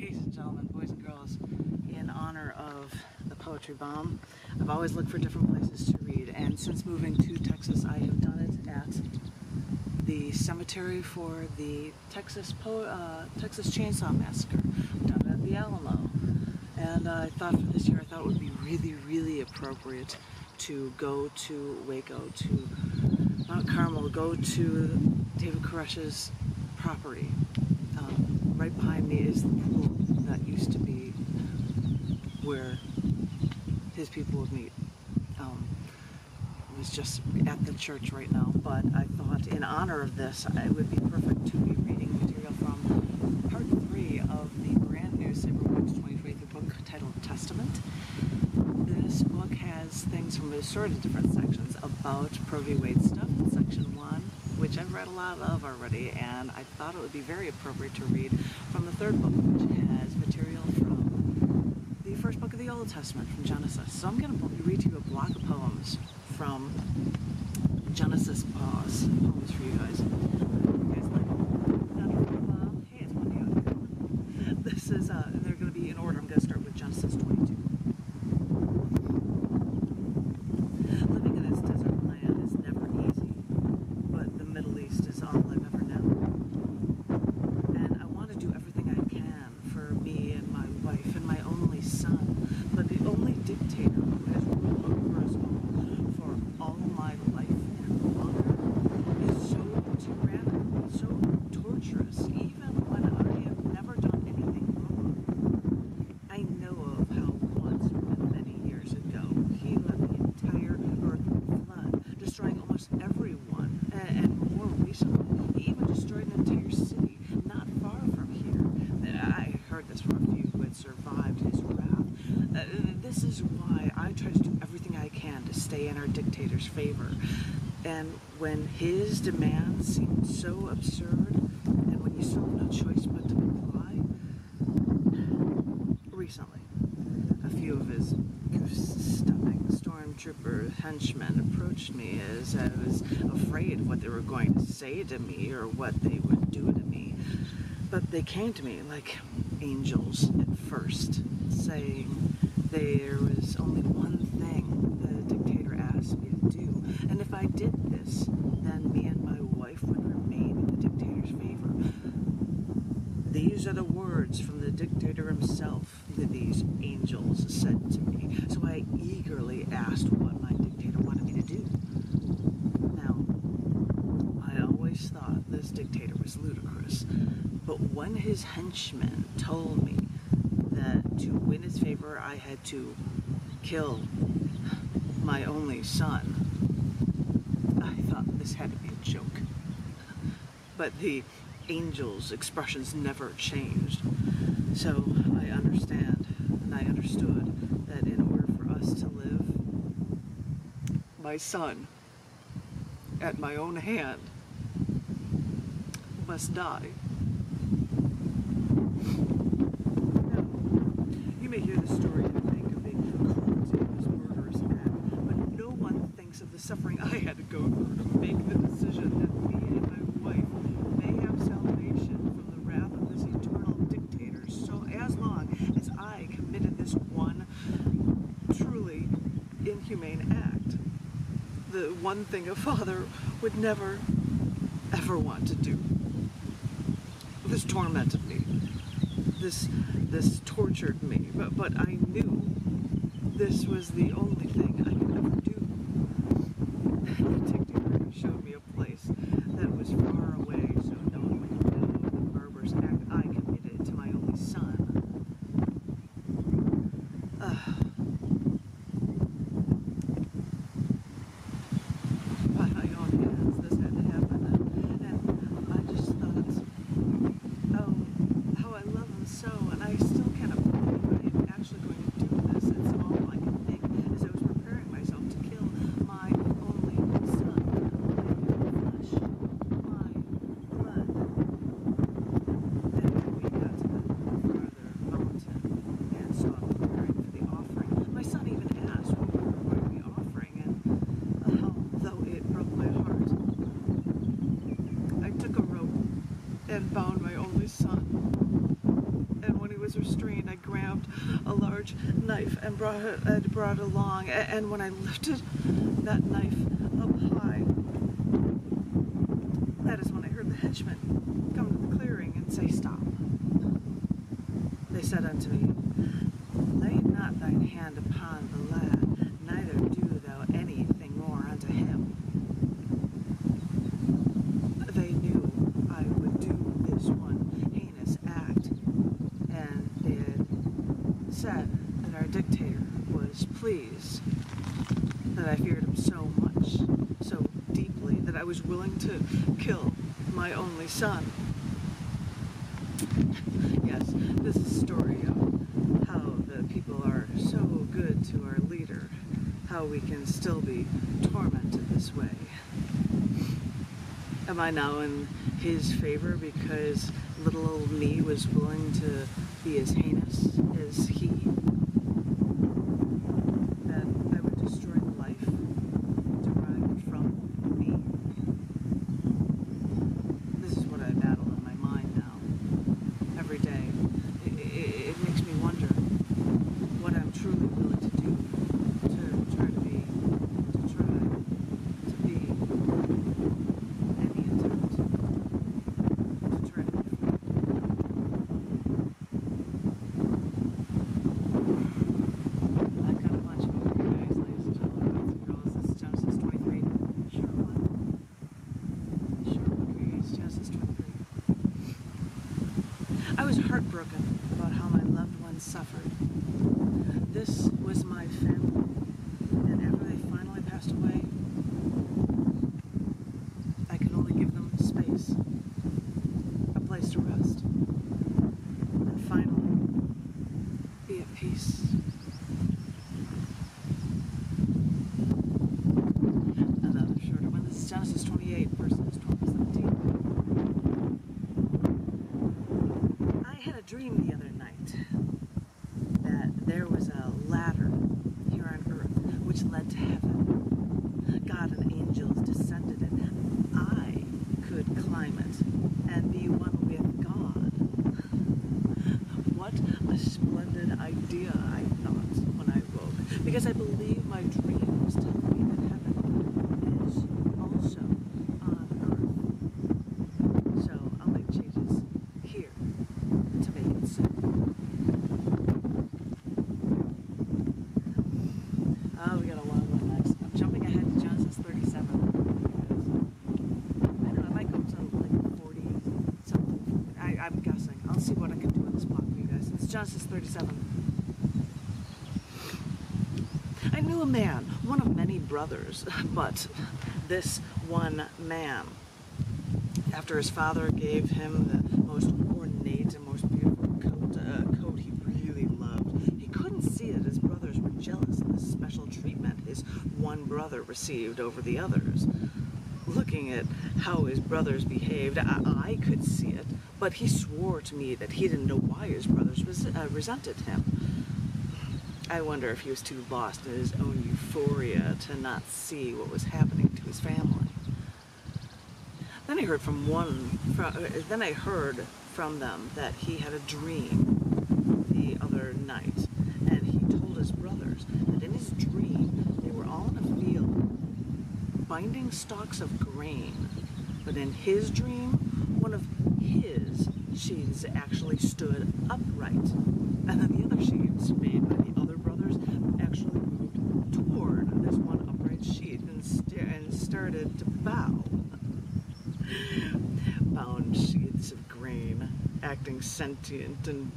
Ladies and gentlemen, boys and girls, in honor of the Poetry Bomb, I've always looked for different places to read, and since moving to Texas, I have done it at the cemetery for the Texas Chainsaw Massacre. I've done it at the Alamo, and I thought for this year, I thought it would be really appropriate to go to Waco, to Mount Carmel, go to David Koresh's property. Right behind me is the pool that used to be where his people would meet. It was just at the church right now, but I thought in honor of this, it would be perfect to be reading material from part 3 of the brand new Saberwoods 2023 book titled Testament. This book has things from assorted different sections about Roe v. Wade stuff in section 1, which I've read a lot of already, and I thought it would be very appropriate to read from the third book, which has material from the first book of the Old Testament, from Genesis. So I'm going to read to you a block of poems from Genesis poems for you guys. You guys like them? Hey, it's Monday out here. This is, they're going to be in order. I'm going to start with Genesis 22. Living in this desert land is never easy, but the Middle East is all I've ever known. And I want to do everything I can for me and my wife and my only son, but the only dictator who has ruled over us all for all my life and honor is so tyrannical, so torturous, even when I have never done anything wrong. I know of how once, many years ago, he let the entire earth flood, destroying almost everyone, and more recently, he even destroyed an entire city not far from here. I heard this from a few who had survived his wrath. This is why I try to do everything I can to stay in our dictator's favor. And when his demands seemed so absurd, and when you saw no choice but to comply, recently, a few of his goose-stepping stormtrooper henchmen approached me as I was afraid of what they were going to say to me or what they would do to me. But they came to me like angels at first, saying there was only one thing the dictator asked me to do, and if I did this, then me and my wife would remain in the dictator's favor. These are the words from the dictator himself that these angels said to me. So I eagerly asked what my dictator wanted me to do. Now, I always thought this dictator was ludicrous, but when his henchmen told me that to win his favor I had to kill my only son, I thought this had to be a joke. But the angels' expressions never changed. So I understand, and I understood that in order for us to live, my son, at my own hand, must die. Now, you may hear the story and think of the cruelty of this murderous act, but no one thinks of the suffering I had to go through to make the decision that me and my wife may have salvation from the wrath of this eternal dictator, so as long as I committed this one truly inhumane act. The one thing a father would never, ever want to do. This tormented me. This tortured me, but I knew this was the only thing I could ever do. The dictator showed me a place that was far away, so no one would know of the barbarous act I committed to my only son. By my own hands, this had to happen, and I just thought, oh, how I love him so, and I still can't believe I am actually going to do this. It's all I can think as I was preparing myself knife and brought it along, and when I lifted that knife up high, that is when I heard the henchmen come to the clearing and say, "Stop." They said unto me, "Lay not thine hand upon the lad, neither do thou anything more unto him." They knew I would do this one heinous act, and they had said that our dictator was pleased that I feared him so much, so deeply, that I was willing to kill my only son. Yes, this is a story of how the people are so good to our leader, how we can still be tormented this way. Am I now in his favor because little old me was willing to be as heinous as he? That I would destroy the life derived from me? This is what I battle in my mind now, every day. It makes me wonder what I'm truly willing to do to try to be any attempt to try to be free. I've got a bunch of over here, guys, ladies and gentlemen, boys and girls. This is Genesis 23. Sure, Genesis 23. I was heartbroken about how my loved ones suffered. This was my family, and after they finally passed away, I could only give them space, a place to rest, and finally be at peace. Another shorter one. This is Genesis 28, verses 12 to 17. I had a dream the other night that there was a ladder here on earth which led to heaven. God and angels descended it. I could climb it and be one with God. What a splendid idea, I thought when I woke, because I believe my dream was telling me that heaven is also on earth. So I'll make changes here to make it so. Oh, we got a long one next. I'm jumping ahead to Genesis 37. I don't know, I might go to like 40 something. I'm guessing. I'll see what I can do in this block for you guys. It's Genesis 37. I knew a man, one of many brothers, but this one man, after his father gave him the most ornate and most beautiful coat he really loved, he couldn't see that his brothers were jealous of the special treatment his one brother received over the others. Looking at how his brothers behaved, I could see it, but he swore to me that he didn't know why his brothers resented him. I wonder if he was too lost in his own euphoria to not see what was happening to his family. Then I heard from them that he had a dream the other night, and he told his brothers that in his dream they were all in a field binding stalks of grain, but in his dream one of his sheaves actually stood upright, and then the other sheaves made by the other brothers actually moved toward this one upright sheaf and started to bow. Bound sheaths of grain, acting sentient and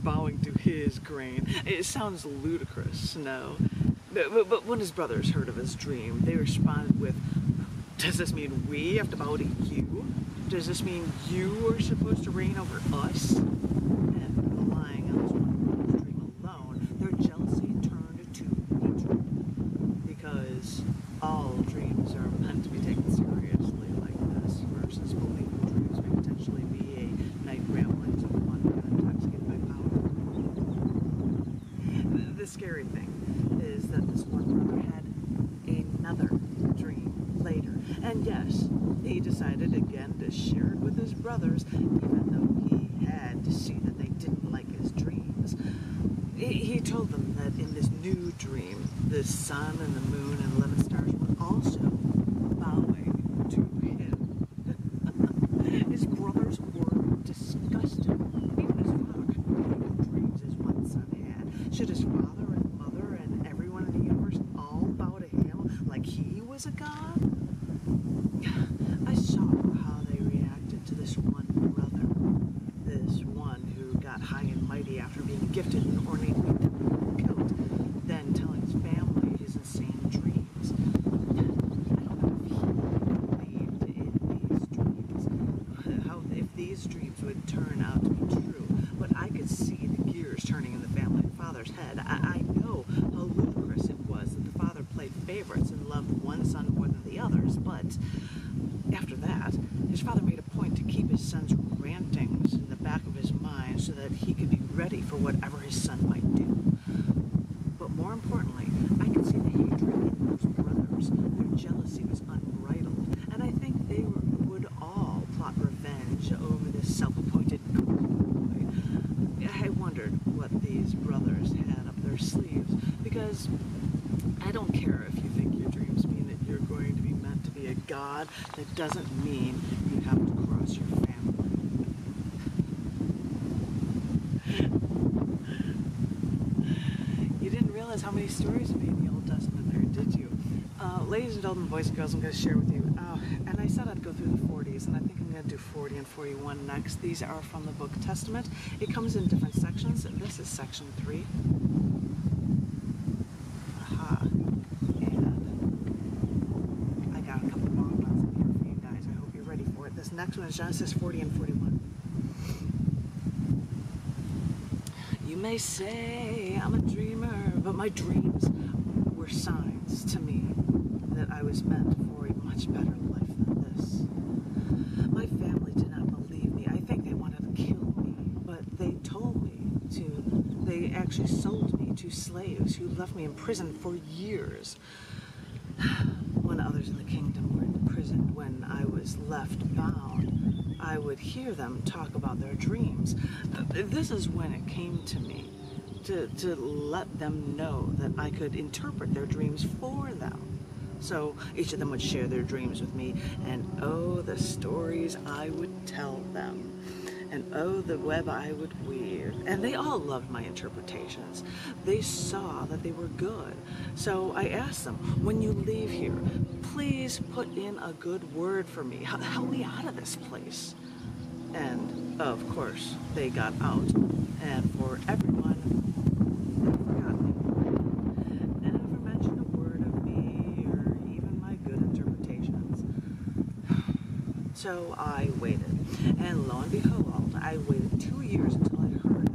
bowing to his grain. It sounds ludicrous, no? But when his brothers heard of his dream, they responded with, "Does this mean we have to bow to you? Does this mean you are supposed to reign over us?" And relying on this one dream alone, their jealousy turned to hatred, because all dreams are meant to be taken seriously like this, versus believing dreams may potentially be a night ramblings of one intoxicated by power. The scary thing is that this one brother had another dream later, and yes, he decided again to share it with his brothers, even though he had to see that they didn't like his dreams. He told told them that in this new dream, the sun and the moon and 11 stars were also bowing to him. His brothers were disgusted. Even his father could make dreams as one son had. Should his father and mother and everyone in the universe all bow to him like he was a god? I saw how they reacted to this one brother, this one who got high and mighty after being gifted an ornate coat, then telling his family his insane dreams. I don't know if he believed in these dreams, if these dreams would turn out to be true, but I could see the gears turning in the family and father's head. I know how ludicrous it was that the father played favorites and loved one son more than the others, but after that, his father made a point to keep his son's rantings in the back of his mind so that he could be ready for whatever his son might do. But more importantly, I could see the hatred in those brothers. Their jealousy was unbridled, and I think they would all plot revenge over this self-appointed boy. I wondered what these brothers had up their sleeves, because I don't care if you think your dreams mean that you're going to be meant to be a god. That doesn't mean you have to cross your family. You didn't realize how many stories would be in the Old Testament there, did you? Ladies and gentlemen, boys and girls, I'm going to share with you. And I said I'd go through the 40s, and I think I'm going to do 40 and 41 next. These are from the book Testament. It comes in different sections. This is section 3. This next one is Genesis 40 and 41. You may say I'm a dreamer, but my dreams were signs to me that I was meant for a much better life than this. My family did not believe me. I think they wanted to kill me, but they told me to. They actually sold me to slaves who left me in prison for years. When others in the kingdom were imprisoned, when I was left bound, I would hear them talk about their dreams. This is when it came to me to let them know that I could interpret their dreams for them. So each of them would share their dreams with me, and oh, the stories I would tell them. And oh, the web I would weave. And they all loved my interpretations. They saw that they were good. So I asked them, when you leave here, please put in a good word for me. Help me out of this place. And of course, they got out. And for everyone, they forgot me. And never mentioned a word of me or even my good interpretations. So I waited. And lo and behold, I waited 2 years until I heard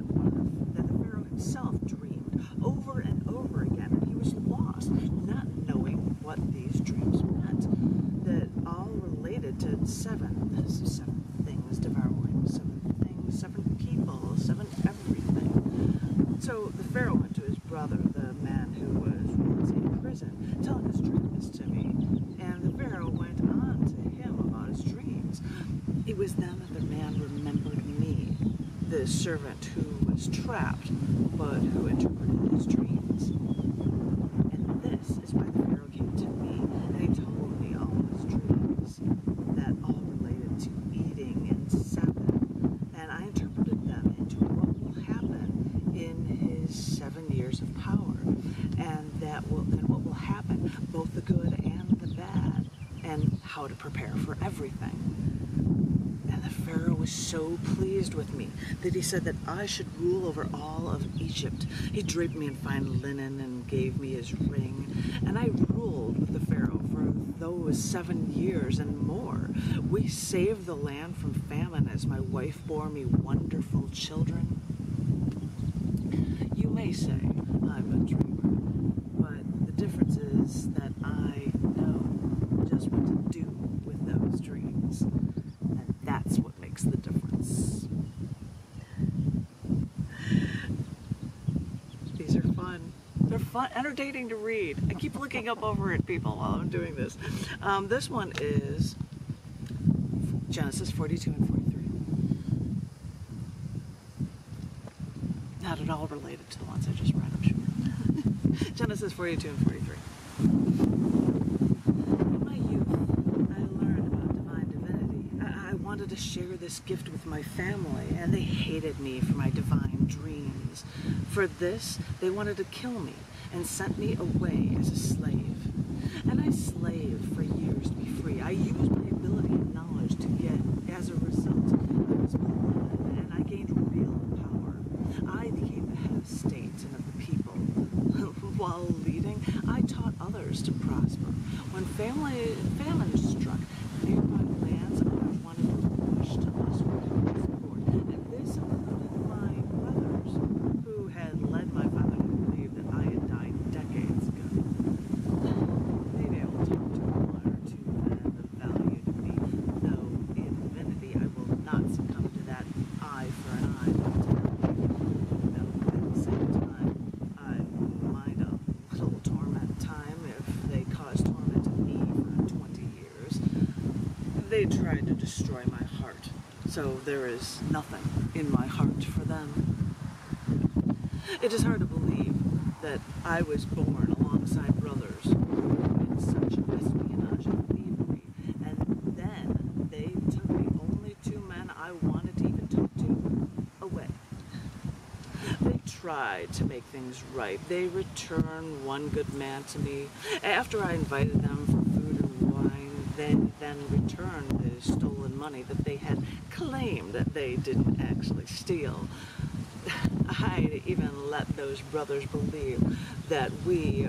that the Pharaoh himself dreamed over and over again, and he was lost, not knowing what these dreams meant, that all related to seven things devouring, 7 things, 7 people, 7 everything. So the Pharaoh went to his brother, the man who was once in prison, telling his dreams to me, and the Pharaoh went on to him about his dreams. It was then that the man remembered me, the servant who was trapped, but who interpreted his dreams. And this is why the Pharaoh came to me, and he told me all his dreams, that all related to eating and 7, and I interpreted them into what will happen in his 7 years of power, and what will happen, both the good and the bad, and how to prepare for everything. And the Pharaoh was so pleased with me that he said that I should rule over all of Egypt. He draped me in fine linen and gave me his ring, and I ruled with the Pharaoh for those 7 years and more. We saved the land from famine as my wife bore me wonderful children. You may say I'm a dreamer, but the difference is that I know just what to do with those dreams. And that's what makes the difference. These are fun. They're fun, entertaining to read. I keep looking up over at people while I'm doing this. This one is Genesis 42 and 43. not at all related to the ones I just read, I'm sure. Genesis 42 and 43. In my youth, I learned about divine divinity. I wanted to share this gift with my family, and they hated me for my divine dreams. For this, they wanted to kill me and sent me away as a slave. And I slaved for years to be free. I used my ability and knowledge to get, as a result, I was beloved, and I gained real power. I became the head of state and of the people. While leading, I taught others to prosper. When famine struck, nearby lands I wanted to push to us for support. And this included my brothers, who had led my father to believe that I had died decades ago. Maybe I will talk to one or two men of value to me, though in divinity I will not succumb to that eye for an eye mentality. Though at the same time, I mind a little torment time if they cause torment to me for 20 years. They tried to destroy my heart, so there is nothing in my heart for them. It is hard to believe that I was born alongside brothers who did such espionage and thievery, and then they took the only two men I wanted to even talk to away. They tried to make things right. They returned one good man to me. After I invited them for food and wine, they then returned the stolen money that they had claimed that they didn't actually steal. I even let those brothers believe that we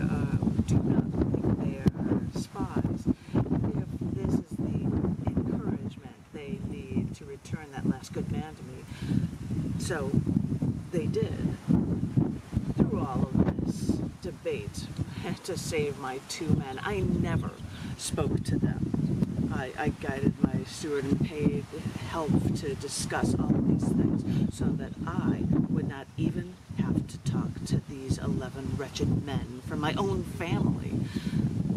do not think they are spies. If this is the encouragement they need to return that last good man to me. So they did. Through all of this debate to save my two men, I never spoke to them. I guided my steward and paid help to discuss all of these things so that I would not even have to talk to these 11 wretched men from my own family.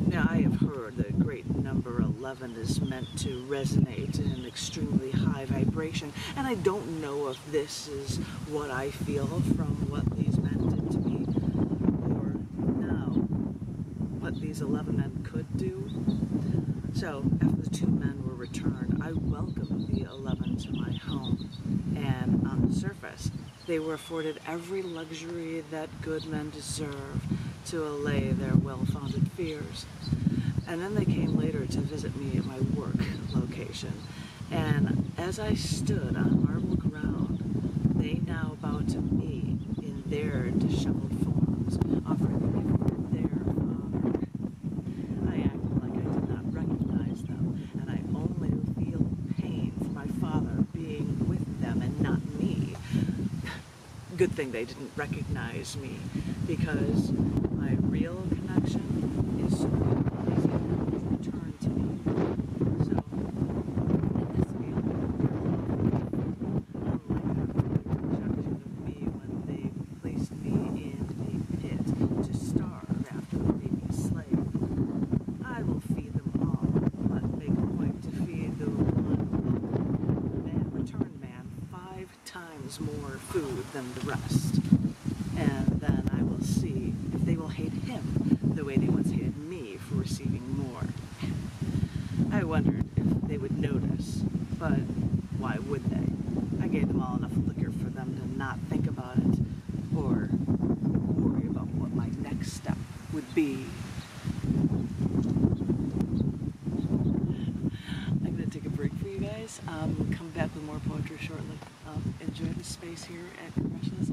Now, I have heard the great number 11 is meant to resonate in an extremely high vibration, and I don't know if this is what I feel from what these men did to me, or now what these 11 men could do. So, after the two men were returned, I welcomed the 11 to my home, and on the surface, they were afforded every luxury that good men deserve to allay their well-founded fears. And then they came later to visit me at my work location, and as I stood on marble ground, they now bowed to me in their disheveled forms, offering the gift of their father. I acted like I did not recognize them, and I only feel pain for my father being with them and not me. Good thing they didn't recognize me, because my real connection is so easy to return to me. So, in this field, unlike how they rejected of me when they placed me in a pit to starve after the previous slave, I will feed them all, but make a point to feed the one returned man 5 times more food than the rest. And then I will see if they will hate him the way they once hated me for receiving more. I wondered if they would notice, but why would they? I gave them all enough liquor for them to not think about it or worry about what my next step would be. I'm going to take a break for you guys. Come back with more poetry shortly. Enjoy the space here at Kuypers.